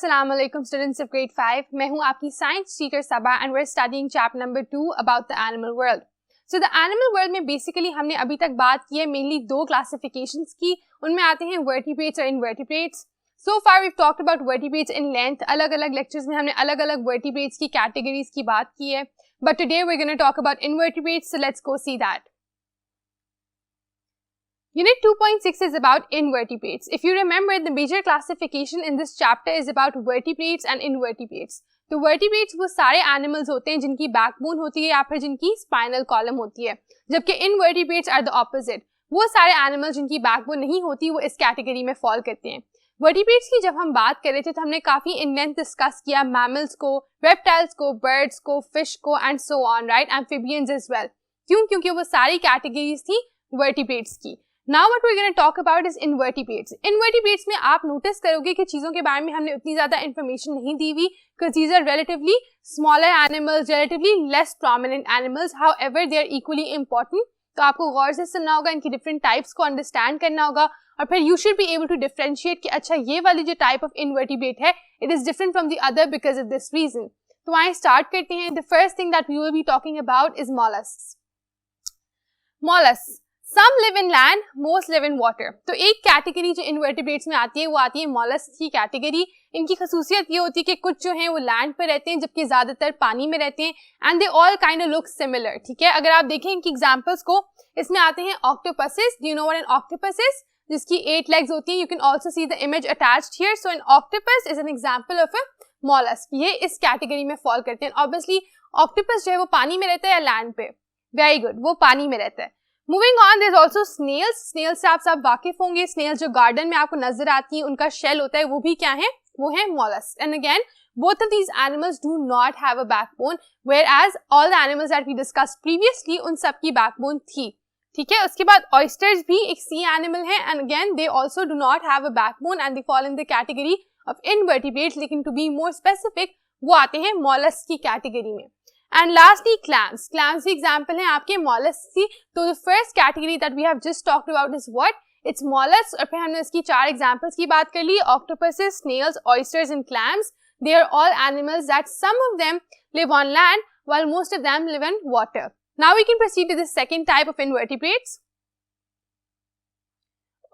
Assalamu alaikum students of grade 5. मैं हूँ आपकी science teacher Saba and we're studying chapter number 2 about the animal world. So the animal world में basically हमने अभी तक बात की है mainly दो classifications की. उनमें आते हैं vertebrates और invertebrates. So far we've talked about vertebrates in length. अलग अलग lectures में हमने अलग अलग vertebrates की categories की बात की है. But today we're going to talk about invertebrates, so let's go see that. Unit 2.6 is about invertebrates. If you remember, the major classification in this chapter is about vertebrates and invertebrates. तो vertebrates वो सारे animals होते हैं जिनकी backbone होती है या फिर जिनकी spinal column होती है, जबकि invertebrates are the opposite. वो सारे animals जिनकी backbone नहीं होती वो इस category में fall करते हैं. Vertebrates की जब हम बात कर रहे थे तो हमने काफी in length discuss किया mammals को, reptiles को, birds को, fish को and so on, right? Amphibians as well. क्यों? क्योंकि वो सारी categories थी vertebrates की. Now what we're going to talk about is invertebrates. Invertebrates में आप notice करोगे कि चीजों के बारे में हमने उतनी ज्यादा information नहीं दी हुई, because these are relatively smaller animals, relatively less prominent animals. However, they are equally important. तो आपको गौर से सुनना होगा, इनकी different types को understand करना होगा, और फिर you should be able to differentiate कि अच्छा ये वाली जो type of invertebrate है, it is different from the other because of this reason. तो आइए start करते हैं. The first thing that we will be talking about is mollusks. Mollusks. Some live in land, most live in water. तो एक category जो invertebrates में आती है वो आती है मॉलस्क की कैटेगरी. इनकी खसूसियत ये होती है कि कुछ जो हैं वो लैंड पे रहते हैं जबकि ज्यादातर पानी में रहते हैं. And they all kind of look similar. ठीक है, अगर आप देखें इनकी एग्जांपल्स को, इसमें आते हैं octopuses. Do you know what an octopus is? जिसकी 8 लेग्स होती हैं. You can also see the image attached here. So an octopus is an example of a mollusc. ये इस कैटेगरी में फॉल करते हैं. ऑब्वियसली ऑक्टोपस जो है वो पानी में रहता है या लैंड पे? वेरी गुड, वो पानी में रहता है. Moving on, there's also snails. Snails से आप सब वाकिफ होंगे. Snails जो गार्डन में आपको नजर आती हैं, उनका शेल होता है, वो भी क्या है? वो है mollusks. And again, both of these animals do not have a backbone, whereas all the animals that we discussed previously, उन सब की backbone थी. ठीक है, उसके बाद oysters भी एक sea animal है, and again they also do not have a backbone and they fall in the category of invertebrates. लेकिन to be more specific, वो आते हैं mollusks की category में. And lastly, clams. Clams भी example हैं आपके mollusks की. तो the first category that we have just talked about is what? It's mollusks. और फिर हमने इसकी 4 examples की बात कर ली. Octopuses, snails, oysters and clams. They are all animals that some of them live on land while most of them live in water. Now we can proceed to the second type of invertebrates.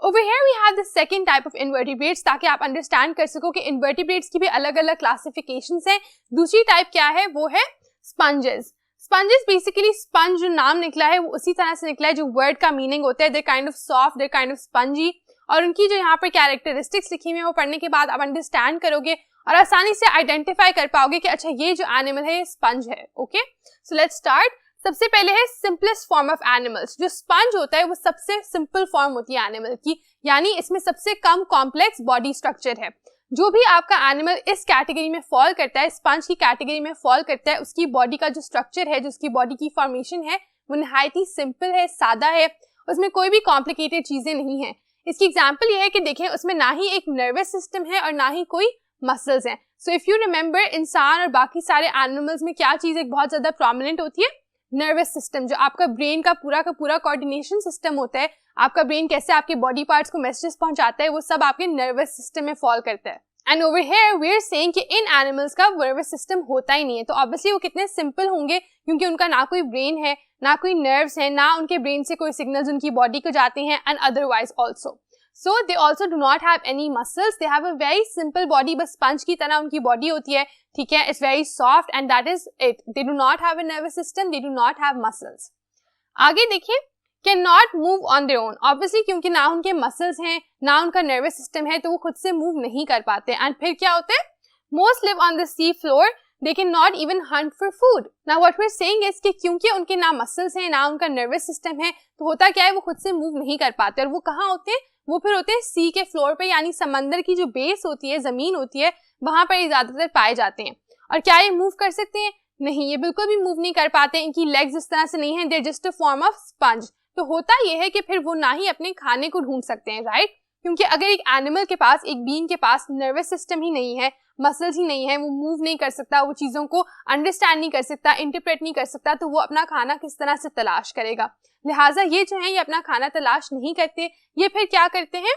Over here we have the second type of invertebrates ताकि आप understand कर सको कि invertebrates की भी अलग अलग classifications हैं. दूसरी type क्या है? वो है sponges. Sponges basically sponge जो नाम निकला है वो उसी तरह से निकला है जो word का meaning होता है. They're kind of soft, they're kind of spongy. और उनकी जो यहाँ पर characteristics लिखी हुई है वो पढ़ने के बाद आप understand करोगे और आसानी से identify कर पाओगे कि अच्छा ये जो animal है ये sponge है. Okay? So let's start. सबसे पहले है simplest form of animals. जो sponge होता है वो सबसे simple form होती है animal की, यानी इसमें सबसे कम complex body structure है. जो भी आपका एनिमल इस कैटेगरी में फॉल करता है, स्पंज की कैटेगरी में फॉल करता है, उसकी बॉडी का जो स्ट्रक्चर है, जो उसकी बॉडी की फॉर्मेशन है, वो नहायत ही सिंपल है, सादा है, उसमें कोई भी कॉम्प्लिकेटेड चीजें नहीं है. इसकी एग्जांपल ये है कि देखें उसमें ना ही एक नर्वस सिस्टम है और ना ही कोई मसल्स हैं. सो इफ यू रिमेंबर, इंसान और बाकी सारे एनिमल्स में क्या चीज एक बहुत ज्यादा प्रोमिनेंट होती है? Nervous system. जो आपका ब्रेन का पूरा कोऑर्डिनेशन सिस्टम होता है, आपका ब्रेन कैसे आपके बॉडी पार्ट्स को मैसेजेस पहुंचाता है, वो सब आपके नर्वस सिस्टम में फॉल करता है. And over here we are saying कि इन एनिमल्स का नर्वस सिस्टम होता ही नहीं है. तो ऑब्वियसली वो कितने सिंपल होंगे क्योंकि उनका ना कोई ब्रेन है, ना कोई नर्व्स है, ना उनके ब्रेन से कोई सिग्नल्स उनकी बॉडी को जाते हैं, and otherwise also. So they also do not have any muscles. They have a very simple body. बस स्पंज की तरह उनकी बॉडी होती है. ठीक है, it's very soft and that is it. They do not have a nervous system, they do not have muscles. आगे देखिए, can not move on their own. Obviously क्योंकि ना उनके मसल्स हैं, ना उनका नर्वस सिस्टम है, तो वो खुद से मूव नहीं कर पाते. एंड फिर क्या होता है? Most live on the sea floor. They can not even hunt for food. Now what we are saying is कि क्योंकि उनके ना मसल्स हैं, ना उनका नर्वस सिस्टम है, तो होता क्या है? वो खुद से मूव नहीं कर पाते. और वो कहाँ होते हैं? वो फिर होते हैं सी के फ्लोर पे, यानी समंदर की जो बेस होती है, जमीन होती है, वहां पर ये ज्यादातर पाए जाते हैं. और क्या ये मूव कर सकते हैं? नहीं, ये बिल्कुल भी मूव नहीं कर पाते. इनकी लेग्स इस तरह से नहीं है. They're just a form of sponge. तो होता यह है कि फिर वो ना ही अपने खाने को ढूंढ सकते हैं, राइट? क्योंकि अगर एक एनिमल के पास, एक बीइंग के पास नर्वस सिस्टम ही नहीं है, मसल्स ही नहीं है, वो मूव नहीं कर सकता, वो चीजों को अंडरस्टैंड नहीं कर सकता, इंटरप्रेट नहीं कर सकता, तो वो अपना खाना किस तरह से तलाश करेगा? लिहाजा ये जो है ये अपना खाना तलाश नहीं करते. ये फिर क्या करते हैं?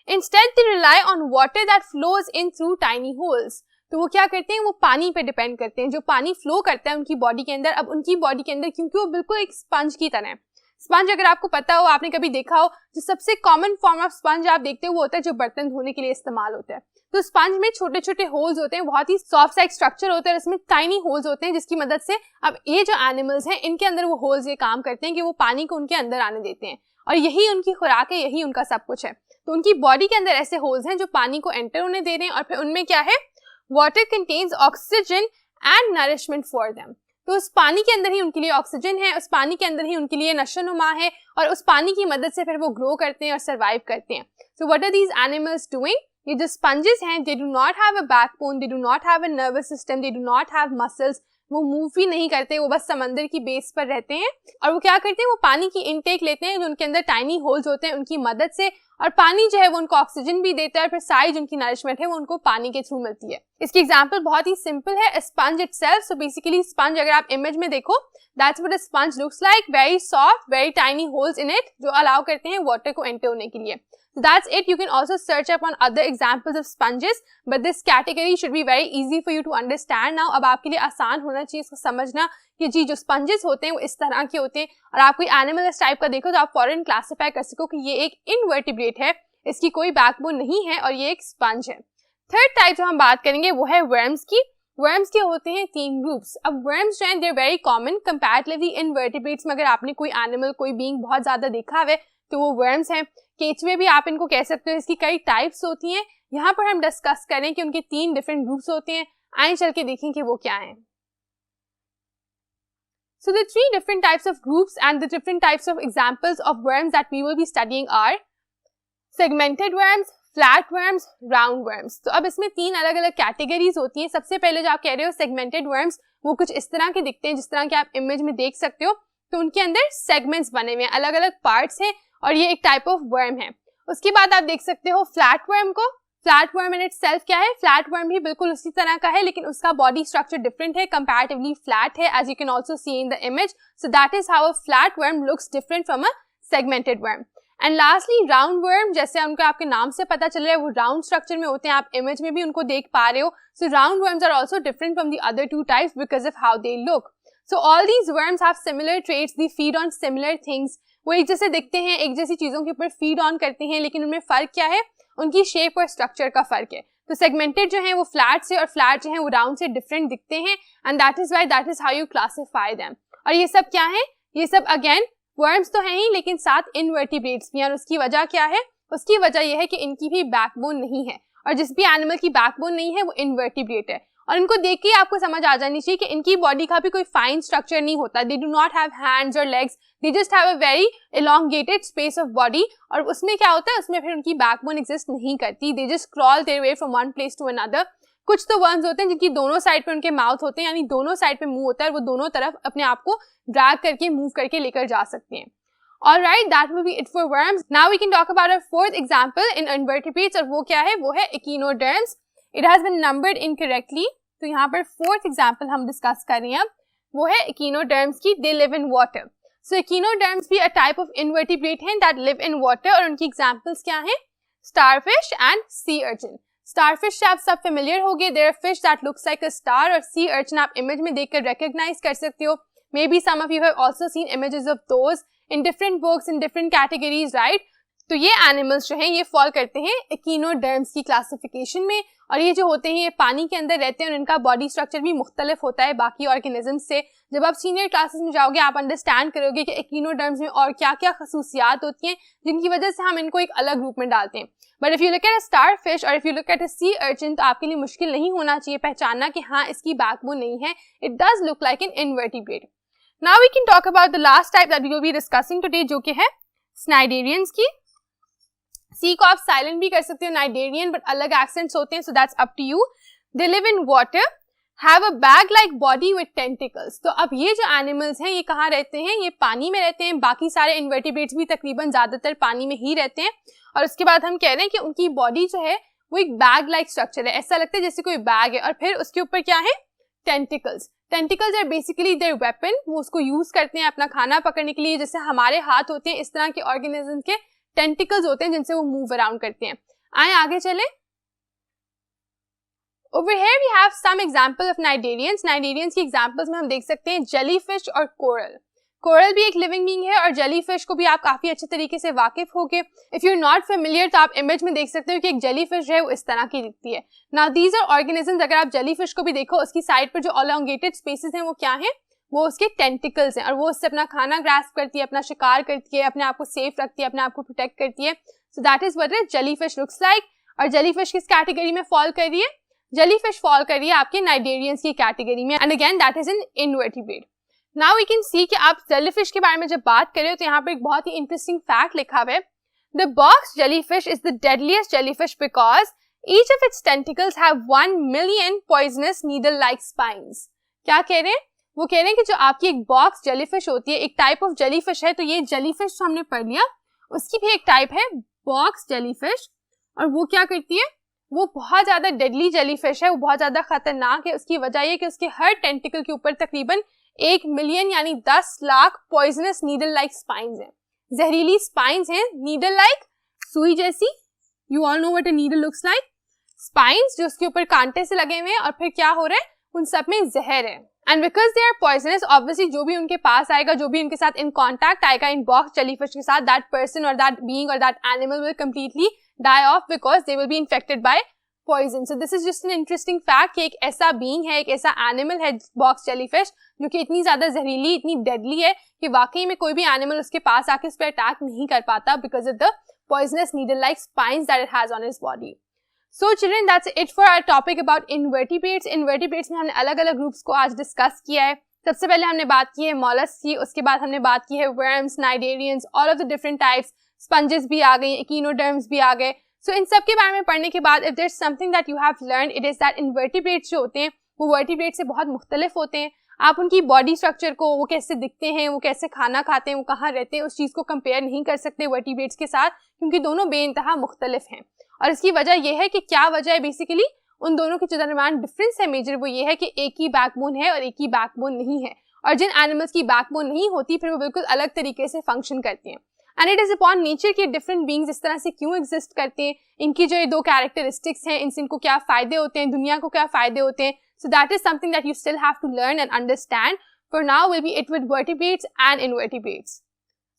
Instead they rely on water that flows in through tiny holes. तो वो क्या करते हैं, वो पानी पे डिपेंड करते हैं, जो पानी फ्लो करता है उनकी बॉडी के अंदर। अब उनकी बॉडी के अंदर क्योंकि वो बिल्कुल एक स्पंज की तरह है, स्पंज अगर आपको पता हो, आपने कभी देखा हो, जो सबसे कॉमन फॉर्म ऑफ स्पंज आप देखते हो वो होता है जो बर्तन धोने के लिए इस्तेमाल होता है। तो स्पंज में छोटे छोटे होल्स होते हैं, बहुत ही सॉफ्ट सा स्ट्रक्चर होता है, इसमें टाइनी होल्स होते हैं जिसकी मदद से अब ये जो एनिमल्स हैं इनके अंदर वो होल्स ये काम करते हैं कि वो पानी को उनके अंदर आने देते हैं, और यही उनकी खुराक है, यही उनका सब कुछ है। तो उनकी बॉडी के अंदर ऐसे होल्स हैं जो पानी को एंटर होने दे रहे हैं, और फिर उनमें क्या है, water contains oxygen and nourishment for them. तो उस पानी के अंदर ही उनके लिए ऑक्सीजन है, उस पानी के अंदर ही उनके लिए नशोनुमा है, और उस पानी की मदद से फिर वो ग्रो करते हैं और सर्वाइव करते हैं। So what are these animals doing? ये जो स्पंजेस हैं, they do not have a backbone, they do not have a nervous system, they do not have muscles, वो मूव भी नहीं करते, वो बस समंदर की बेस पर रहते हैं। और वो क्या करते हैं, वो पानी की इनटेक लेते हैं जो उनके अंदर टाइनी होल्स होते हैं उनकी मदद से, और पानी जो है वो उनको ऑक्सीजन भी देता है, और फिर सारी जो उनकी नरिशमेंट है वो उनको पानी के थ्रू मिलती है। इसकी एग्जांपल बहुत ही सिंपल है, sponge itself. So basically sponge अगर आप इमेज में देखो, that's what a sponge looks like, very soft, very tiny holes in it जो अलाउ करते हैं वाटर को एंटर होने के लिए। So that's it. You can also search up on other examples of sponges, but this category should be very easy for you to understand now. अब आपके लिए आसान होना चाहिए इसको समझना कि जी जो sponges होते हैं वो इस तरह के होते हैं, और आप कोई एनिमल इस टाइप का देखो तो आप फॉरन क्लासीफाई कर सको कि ये एक इनवर्टिब्रेट है, इसकी कोई बैकबोन नहीं है, और ये एक स्पंज है। थर्ड टाइप जो हम बात करेंगे वो है वर्म्स की। वर्म्स के होते हैं 3 ग्रुप्स। अब वर्म्स जो हैं they are very common comparatively invertebrates में। अगर आपने कोई एनिमल, कोई बीइंग बहुत ज्यादा देखा हुआ तो वो वर्म्स हैं। केचुए भी आप इनको कह सकते हो, इसकी कई टाइप्स होती हैं। यहाँ पर हम डिस्कस करें कि उनके 3 डिफरेंट ग्रुप्स होते हैं, आइए चल के देखें कि वो क्या हैं। So the 3 different types of groups and the different types of examples of worms that we will be studying are segmented worms, flat worms, round worms। तो अब इसमें 3 अलग अलग कैटेगरीज होती हैं। सबसे पहले जो आप कह रहे हो segmented worms, वो कुछ इस तरह के दिखते हैं जिस तरह के आप इमेज में देख सकते हो। तो उनके अंदर सेगमेंट्स बने हुए हैं, अलग अलग पार्ट्स हैं, और ये एक टाइप ऑफ वर्म है। उसके बाद आप देख सकते हो फ्लैट वर्म को। फ्लैट वर्म इन इटसेल्फ क्या है, फ्लैट वर्म भी बिल्कुल उसी तरह का है, लेकिन उसका बॉडी स्ट्रक्चर डिफरेंट है, कंपैरेटिवली फ्लैट है, as you can also see in the image. So that is how a flat worm looks different from a segmented worm. And lastly round worm, जैसे उनको आपके नाम से पता चल रहा है वो राउंड स्ट्रक्चर में होते हैं, आप इमेज में भी उनको देख पा रहे हो। So round worms are also different from the other 2 types because of how they look. So all these worms have similar traits, they feed on similar things। वो एक जैसे दिखते हैं, एक जैसी चीजों के ऊपर फीड ऑन करते हैं, लेकिन उनमें फर्क क्या है, उनकी शेप और स्ट्रक्चर का फर्क है। तो सेगमेंटेड जो है वो फ्लैट से, और फ्लैट जो है वो राउंड से डिफरेंट दिखते हैं, and that is how you classify them. और ये सब क्या है, ये सब अगेन वर्म्स तो हैं ही, लेकिन साथ इनवर्टिब्रेट्स भी हैं। और उसकी वजह क्या है, उसकी वजह यह है कि इनकी भी बैकबोन नहीं है, और जिस भी एनिमल की बैकबोन नहीं है वो इनवर्टिब्रेट है। और इनको देख के आपको समझ आ जानी चाहिए कि इनकी बॉडी का भी कोई फाइन स्ट्रक्चर नहीं होता। They do not have hands और legs, they just have a very elongated space of body. और उसमें क्या होता है, उसमें फिर उनकी बैकबोन एग्जिस्ट नहीं करती, they just crawl their way from one place to another. कुछ तो वर्म्स होते हैं जिनकी दोनों साइड पे उनके माउथ होते हैं, यानी दोनों साइड पे मुंह होता है, और वो दोनों तरफ अपने आप को ड्रैग करके मूव करके लेकर जा सकते हैं। Alright, that will be it for worms. Now we can talk about our fourth example in invertebrates, और वो क्या है, वो है echinoderms। It has been numbered incorrectly, तो यहाँ पर fourth example हम डिस्कस कर रहे हैं अब, वो है echinoderms की। They live in water। So echinoderms भी a type of invertebrate हैं that live in water, और उनकी examples क्या हैं, starfish and sea urchin। starfish से आप सब familiar हो गए, they are fish that looks like a star, और sea urchin आप image में देखकर recognize कर सकते हो। Maybe some of you have also seen images of those in different books, in different categories, right? तो ये एनिमल्स जो हैं ये फॉल करते हैं echinoderms की क्लासिफिकेशन में, और ये जो होते हैं ये पानी के अंदर रहते हैं, और इनका बॉडी स्ट्रक्चर भी मुख्तलिफ होता है बाकी ऑर्गेनिज्म से। जब आप सीनियर क्लासेस में जाओगे आप अंडरस्टैंड करोगे कि echinoderms में और क्या क्या खसूसियात होती हैं जिनकी वजह से हम इनको एक अलग ग्रुप में डालते हैं। But if you look at a starfish और if you look at a sea urchin, तो आपके लिए मुश्किल नहीं होना चाहिए पहचानना कि हाँ इसकी बैकबोन नहीं है, it does look like an invertebrate. Now we can talk about the last type that we will be discussing today, जो कि है स्नाइडेरियंस की। सी को आप साइलेंट भी कर सकते हो, नाइडेरियन, बट अलग एक्सेंट्स होते हैं, so that's up to you. They live in water, have a bag like body with tentacles. तो अब ये जो एनिमल्स हैं ये कहाँ रहते हैं, ये पानी में रहते हैं। बाकी सारे इन्वर्टिब्रेट्स भी तकरीबन ज्यादातर पानी में ही रहते हैं। और उसके बाद हम कह रहे हैं कि उनकी बॉडी जो है वो एक बैग लाइक स्ट्रक्चर है, ऐसा लगता है जैसे कोई बैग है, और फिर उसके ऊपर क्या है, tentacles. Tentacles are basically their weapon, वो उसको यूज करते हैं अपना खाना पकड़ने के लिए। जैसे हमारे हाथ होते हैं, इस तरह के ऑर्गेनिज्म के टेंटिकल्स होते हैं जिनसे वो मूव अराउंड करते हैं। आए आगे चले। Over here we have some example of cnidarians. Cnidarians की examples में हम देख सकते हैं jellyfish और coral. Coral भी एक living being है और jellyfish को भी आप काफी अच्छे तरीके से वाकिफ होगे. If you're not familiar तो आप image में देख सकते हो कि एक jellyfish है वो इस तरह की दिखती है. Now these are organisms. अगर आप jellyfish को भी देखो उसकी साइड पर जो elongated spaces हैं वो क्या हैं? वो उसके टेंटिकल्स हैं और वो उससे अपना खाना ग्रास्प करती है, अपना शिकार करती है, अपने आप को सेफ रखती है, अपने आप को प्रोटेक्ट करती है. सो that is what a jellyfish looks like. और जेलीफिश किस कैटेगरी में फॉल कर रही है? जेलीफिश फॉल कर रही है आपके नाइडेरियंस की कैटेगरी में. And again that is an invertebrate. Now we can see कि आप जेलीफिश के बारे में जब बात कर रहे हो तो यहाँ पर एक बहुत ही इंटरेस्टिंग फैक्ट लिखा हुआ है. The box jellyfish is the deadliest jellyfish because each of its tentacles have 1 million poisonous needle like spines. क्या कह रहे हैं? वो कह रहे हैं कि जो आपकी एक बॉक्स जेलीफिश होती है, एक टाइप ऑफ जेलीफिश है. तो ये जेलीफिश हमने पढ़ लिया, उसकी भी एक टाइप है बॉक्स जेलीफिश. और वो क्या करती है? वो बहुत ज्यादा डेडली जेलीफिश है, वो बहुत ज्यादा खतरनाक है. उसकी वजह ये कि उसके हर टेंटिकल के ऊपर तकरीबन 1 million यानी 10 lakh poisonous needle like spines हैं. जहरीली स्पाइन्स हैं, नीडल लाइक सुई जैसी. You all know what a needle looks like. Spines जो उसके ऊपर कांटे से लगे हुए हैं और फिर क्या हो रहा है? उन सब में जहर है. And because they are poisonous obviously जो भी उनके पास आएगा, जो भी उनके साथ इन कॉन्टैक्ट आएगा इन बॉक्स जेलीफिश के साथ, दैट पर्सन और दैट बीइंग और that animal will completely die off because they will be infected by poison. So this is just an interesting fact कि एक ऐसा बीइंग है, एक ऐसा एनिमल है बॉक्स जेलीफिश जो कि इतनी ज्यादा जहरीली, इतनी डेडली है कि वाकई में कोई भी एनिमल उसके पास आके उस पर अटैक नहीं कर पाता because of the poisonous needle like spines that it has on his body. So children, that's it for our topic about invertebrates. Invertebrates में हमने अलग अलग ग्रुप्स को आज डिस्कस किया है. सबसे पहले हमने बात की है मॉलस्क की, उसके बाद हमने बात की है worms, cnidarians, all of the different types. Sponges भी आ गई, इकिनोडर्म्स भी आ गए. सो इन सब के बारे में पढ़ने के बाद if there is something that you have learn, it is that invertebrates जो होते हैं वो वर्टिब्रेट से बहुत मुख्तलिफ होते हैं. आप उनकी बॉडी स्ट्रक्चर को, वो कैसे दिखते हैं, वो कैसे खाना खाते हैं, वो कहाँ रहते हैं, उस चीज़ को कंपेयर नहीं कर सकते वर्टिब्रेट्स के साथ क्योंकि दोनों बेइंतहा मुख्तलिफ हैं. और इसकी वजह यह है कि क्या वजह है बेसिकली उन दोनों के दरमियान डिफरेंस है मेजर, वो ये है कि एक ही बैकबोन है और एक ही बैकबोन नहीं है. और जिन एनिमल्स की बैकबोन नहीं होती फिर वो बिल्कुल अलग तरीके से फंक्शन करते हैं. And it is upon nature के डिफरेंट बीइंग्स इस तरह से क्यों एग्जिस्ट करते हैं, इनकी जो ये दो कैरेक्टरिस्टिक्स हैं, इनसे इनको क्या फायदे होते हैं, दुनिया को क्या फायदे होते हैं. So that is something that you still have to learn and understand. For now will be it with vertebrates and invertebrates.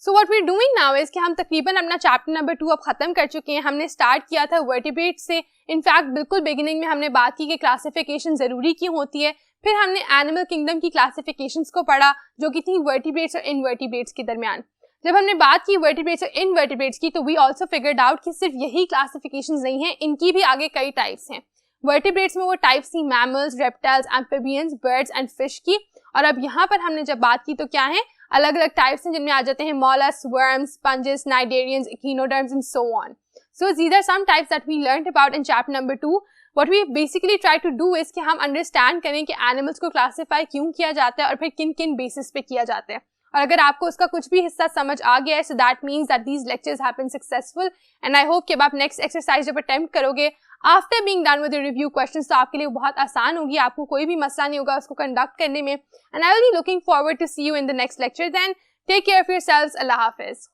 So what we are doing now is कि हम तकरीबन अपना चैप्टर नंबर 2 अब खत्म कर चुके हैं. हमने स्टार्ट किया था वर्टिब्रेट से. इनफैक्ट बिल्कुल बिगिनिंग में हमने बात की कि क्लासिफिकेशन जरूरी क्यों होती है. फिर हमने एनिमल किंगडम की क्लासिफिकेशंस को पढ़ा जो कि थी वर्टिब्रेट्स और इनवर्टिब्रेट्स के दरमियान. जब हमने बात की वर्टिब्रेट्स और इनवर्टिब्रेट्स की तो वी ऑल्सो फिगर्ड आउट कि सिर्फ यही क्लासिफिकेशन नहीं है, इनकी भी आगे कई टाइप्स हैं. वर्टिब्रेट्स में वो टाइप्स थी mammals, reptiles, amphibians, birds and fish की. और अब यहाँ पर हमने जब बात की तो क्या है, अलग अलग टाइप्स हैं जिनमें आ जाते हैं mollusks, worms, sponges, cnidarians, echinoderms and so on. So these are some types that we learned about in chapter number 2. What we basically try to do is कि हम understand करें कि animals को classify क्यों किया जाता है और फिर किन किन basis पे किया जाता है. और अगर आपको उसका कुछ भी हिस्सा समझ आ गया है so that means that these lectures have been successful and I hope कि अब आप next exercise जब attempt करोगे after being done with the review questions तो आपके लिए बहुत आसान होगी, आपको कोई भी मसला नहीं होगा उसको कंडक्ट करने में. And I will be looking forward to see you in the next lecture. Then take care of yourselves. अल्लाह हाफिज.